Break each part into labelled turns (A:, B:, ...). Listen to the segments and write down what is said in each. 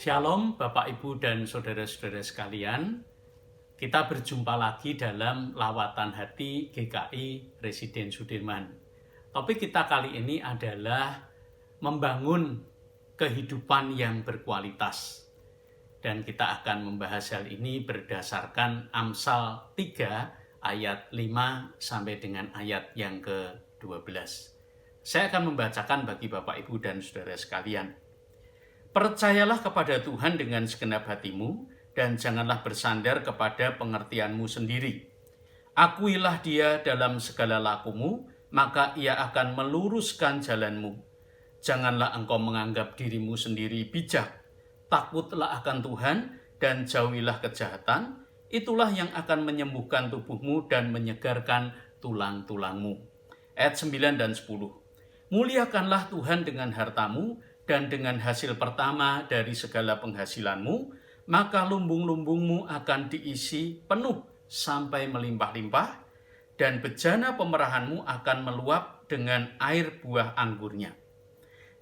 A: Shalom Bapak Ibu dan saudara-saudara sekalian. Kita berjumpa lagi dalam Lawatan Hati GKI Residen Sudirman. Topik kita kali ini adalah membangun kehidupan yang berkualitas. Dan kita akan membahas hal ini berdasarkan Amsal 3 ayat 5 sampai dengan ayat yang ke-12. Saya akan membacakan bagi Bapak Ibu dan saudara sekalian. Percayalah kepada Tuhan dengan segenap hatimu, dan janganlah bersandar kepada pengertianmu sendiri. Akuilah Dia dalam segala lakumu, maka Ia akan meluruskan jalanmu. Janganlah engkau menganggap dirimu sendiri bijak. Takutlah akan Tuhan, dan jauhilah kejahatan. Itulah yang akan menyembuhkan tubuhmu dan menyegarkan tulang-tulangmu. Ayat 9 dan 10. Muliakanlah Tuhan dengan hartamu, dan dengan hasil pertama dari segala penghasilanmu, maka lumbung-lumbungmu akan diisi penuh sampai melimpah-limpah, dan bejana pemerahanmu akan meluap dengan air buah anggurnya.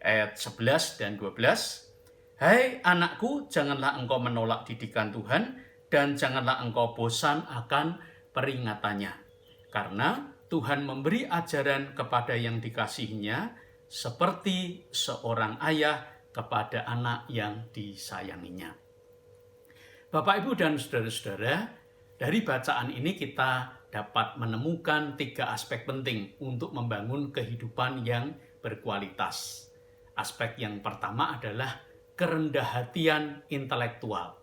A: Ayat 11 dan 12. Hai anakku, janganlah engkau menolak didikan Tuhan, dan janganlah engkau bosan akan peringatannya. Karena Tuhan memberi ajaran kepada yang dikasihinya, seperti seorang ayah kepada anak yang disayanginya. Bapak, Ibu, dan saudara-saudara, dari bacaan ini kita dapat menemukan 3 aspek penting untuk membangun kehidupan yang berkualitas. Aspek yang pertama adalah kerendah hatian intelektual.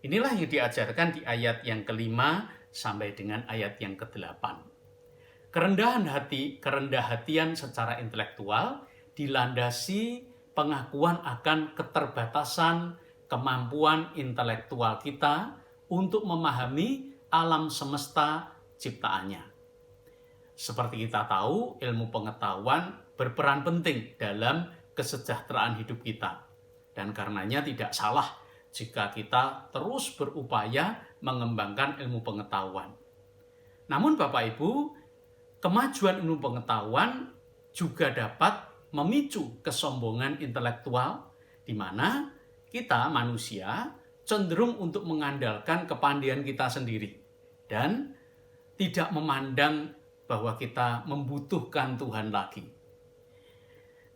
A: Inilah yang diajarkan di ayat yang ke-5 sampai dengan ayat yang ke-8. Kerendahan hati, kerendah hatian secara intelektual dilandasi pengakuan akan keterbatasan kemampuan intelektual kita untuk memahami alam semesta ciptaannya. Seperti kita tahu, ilmu pengetahuan berperan penting dalam kesejahteraan hidup kita. Dan karenanya tidak salah jika kita terus berupaya mengembangkan ilmu pengetahuan. Namun Bapak Ibu, kemajuan ilmu pengetahuan juga dapat memicu kesombongan intelektual, di mana kita manusia cenderung untuk mengandalkan kepandaian kita sendiri dan tidak memandang bahwa kita membutuhkan Tuhan lagi.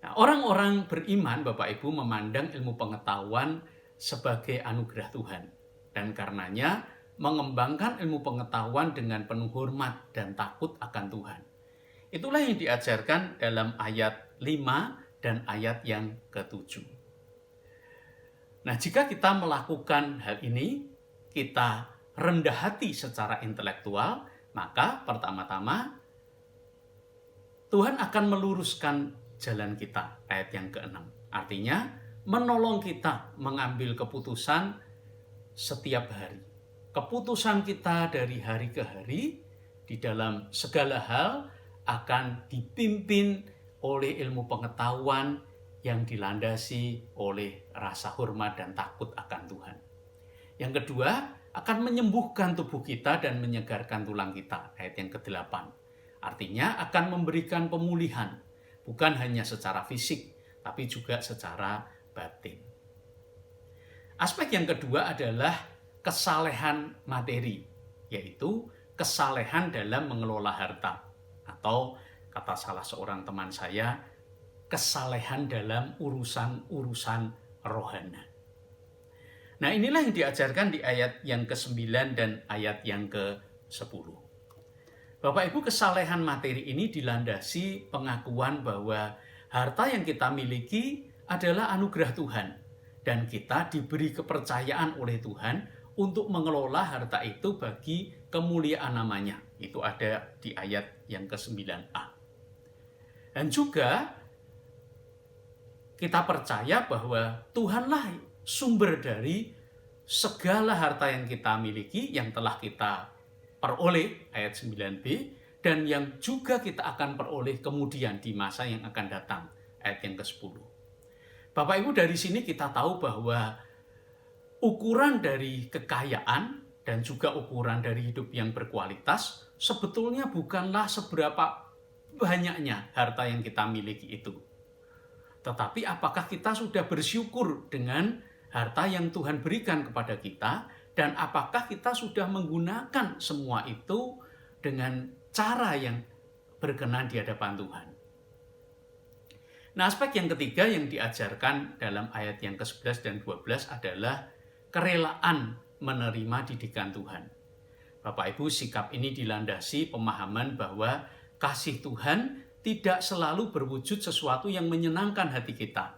A: Nah, orang-orang beriman, Bapak Ibu, memandang ilmu pengetahuan sebagai anugerah Tuhan, dan karenanya mengembangkan ilmu pengetahuan dengan penuh hormat dan takut akan Tuhan. Itulah yang diajarkan dalam ayat 5 dan ayat yang ke-7. Nah, jika kita melakukan hal ini, kita rendah hati secara intelektual, maka pertama-tama Tuhan akan meluruskan jalan kita, ayat yang ke-6. Artinya, menolong kita mengambil keputusan setiap hari. Keputusan kita dari hari ke hari di dalam segala hal akan dipimpin oleh ilmu pengetahuan yang dilandasi oleh rasa hormat dan takut akan Tuhan. Yang kedua, akan menyembuhkan tubuh kita dan menyegarkan tulang kita, ayat yang ke-8. Artinya akan memberikan pemulihan, bukan hanya secara fisik, tapi juga secara batin. Aspek yang kedua adalah kesalehan materi, yaitu kesalehan dalam mengelola harta. Atau kata salah seorang teman saya, kesalehan dalam urusan-urusan rohani. Nah, inilah yang diajarkan di ayat yang ke-9 dan ayat yang ke-10. Bapak Ibu, kesalehan materi ini dilandasi pengakuan bahwa harta yang kita miliki adalah anugerah Tuhan, dan kita diberi kepercayaan oleh Tuhan untuk mengelola harta itu bagi kemuliaan namanya. Itu ada di ayat yang ke-9a. Dan juga kita percaya bahwa Tuhanlah sumber dari segala harta yang kita miliki, yang telah kita peroleh, ayat 9b, dan yang juga kita akan peroleh kemudian di masa yang akan datang, ayat yang ke-10. Bapak Ibu, dari sini kita tahu bahwa ukuran dari kekayaan dan juga ukuran dari hidup yang berkualitas sebetulnya bukanlah seberapa banyaknya harta yang kita miliki itu. Tetapi apakah kita sudah bersyukur dengan harta yang Tuhan berikan kepada kita, dan apakah kita sudah menggunakan semua itu dengan cara yang berkenan di hadapan Tuhan. Nah, aspek yang ketiga yang diajarkan dalam ayat yang ke-11 dan 12 adalah kerelaan menerima didikan Tuhan. Bapak Ibu, sikap ini dilandasi pemahaman bahwa kasih Tuhan tidak selalu berwujud sesuatu yang menyenangkan hati kita.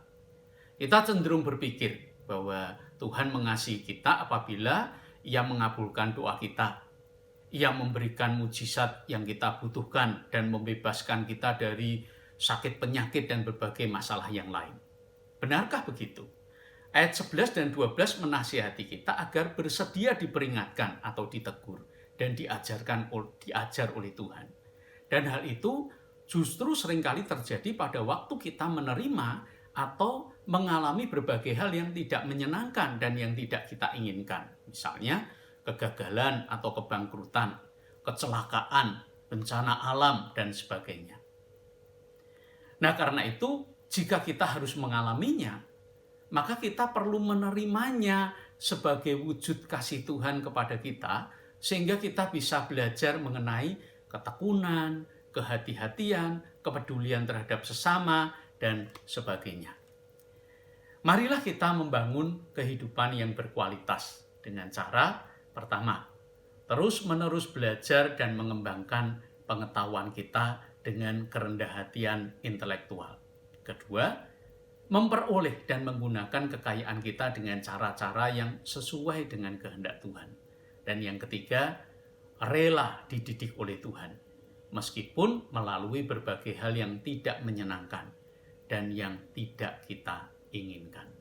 A: Kita cenderung berpikir bahwa Tuhan mengasihi kita apabila Ia mengabulkan doa kita. Ia memberikan mujizat yang kita butuhkan dan membebaskan kita dari sakit penyakit dan berbagai masalah yang lain. Benarkah begitu? Ayat 11 dan 12 menasihati kita agar bersedia diperingatkan atau ditegur dan diajar oleh Tuhan. Dan hal itu justru seringkali terjadi pada waktu kita menerima atau mengalami berbagai hal yang tidak menyenangkan dan yang tidak kita inginkan. Misalnya kegagalan atau kebangkrutan, kecelakaan, bencana alam, dan sebagainya. Nah, karena itu, jika kita harus mengalaminya, maka kita perlu menerimanya sebagai wujud kasih Tuhan kepada kita, sehingga kita bisa belajar mengenai ketekunan, kehati-hatian, kepedulian terhadap sesama, dan sebagainya. Marilah kita membangun kehidupan yang berkualitas dengan cara pertama, terus-menerus belajar dan mengembangkan pengetahuan kita dengan kerendah hatian intelektual. Kedua, memperoleh dan menggunakan kekayaan kita dengan cara-cara yang sesuai dengan kehendak Tuhan. Dan yang ketiga, rela dididik oleh Tuhan, meskipun melalui berbagai hal yang tidak menyenangkan dan yang tidak kita inginkan.